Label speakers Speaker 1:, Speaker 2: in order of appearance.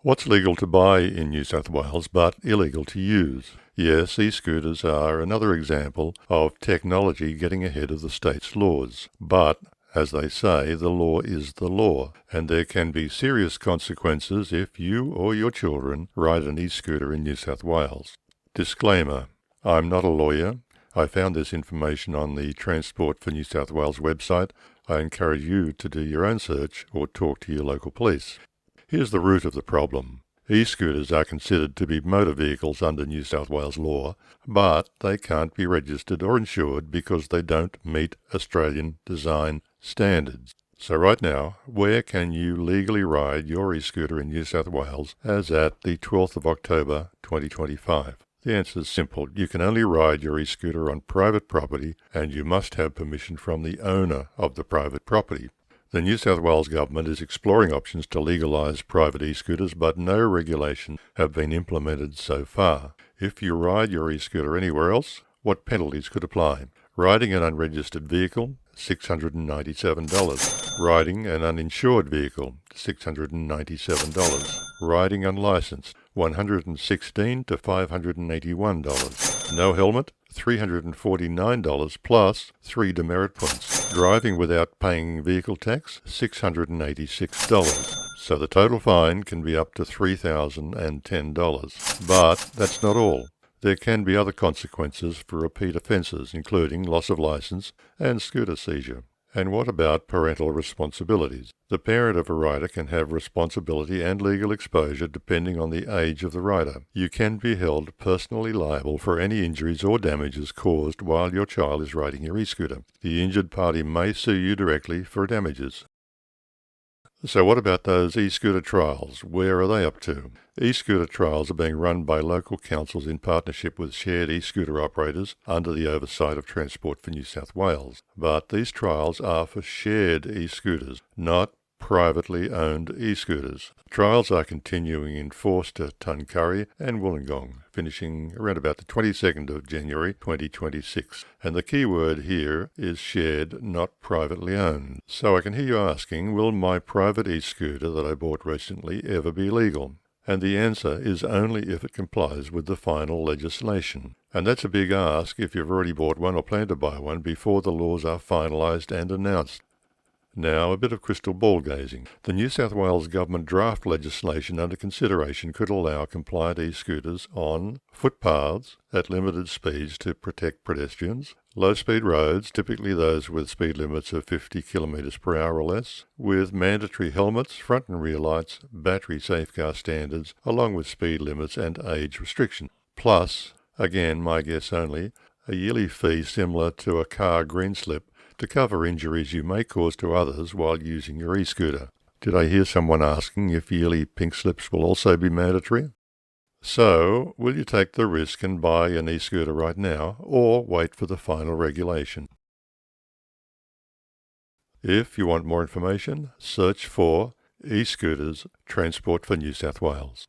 Speaker 1: What's legal to buy in New South Wales but illegal to use? Yes, e-scooters are another example of technology getting ahead of the state's laws. But, as they say, the law is the law, and there can be serious consequences if you or your children ride an e-scooter in New South Wales. Disclaimer: I'm not a lawyer. I found this information on the Transport for New South Wales website. I encourage you to do your own search or talk to your local police. Here's the root of the problem. E-scooters are considered to be motor vehicles under New South Wales law, but they can't be registered or insured because they don't meet Australian design standards. So right now, where can you legally ride your e-scooter in New South Wales as at the 12th of October 2025? The answer is simple. You can only ride your e-scooter on private property, and you must have permission from the owner of the private property. The New South Wales government is exploring options to legalise private e-scooters, but no regulations have been implemented so far. If you ride your e-scooter anywhere else, what penalties could apply? Riding an unregistered vehicle, $697. Riding an uninsured vehicle, $697. Riding unlicensed, $116 to $581. No helmet, $349 plus 3 demerit points. Driving without paying vehicle tax, $686. So the total fine can be up to $3,010. But that's not all. There can be other consequences for repeat offences, including loss of licence and scooter seizure. And what about parental responsibilities? The parent of a rider can have responsibility and legal exposure depending on the age of the rider. You can be held personally liable for any injuries or damages caused while your child is riding your e-scooter. The injured party may sue you directly for damages. So what about those e-scooter trials? Where are they up to? E-scooter trials are being run by local councils in partnership with shared e-scooter operators under the oversight of Transport for New South Wales. But these trials are for shared e-scooters, not privately owned e-scooters. Trials are continuing in Forster, Tuncurry and Wollongong, finishing around about the 22nd of January 2026. And the key word here is shared, not privately owned. So I can hear you asking, will my private e-scooter that I bought recently ever be legal? And the answer is only if it complies with the final legislation. And that's a big ask if you've already bought one or plan to buy one before the laws are finalised and announced. Now, a bit of crystal ball gazing. The New South Wales government draft legislation under consideration could allow compliant e-scooters on footpaths at limited speeds to protect pedestrians, low-speed roads, typically those with speed limits of 50 km per hour or less, with mandatory helmets, front and rear lights, battery safeguard standards, along with speed limits and age restriction. Plus, again, my guess only, a yearly fee similar to a car green slip to cover injuries you may cause to others while using your e-scooter. Did I hear someone asking if yearly pink slips will also be mandatory? So, will you take the risk and buy an e-scooter right now, or wait for the final regulation? If you want more information, search for e-scooters Transport for New South Wales.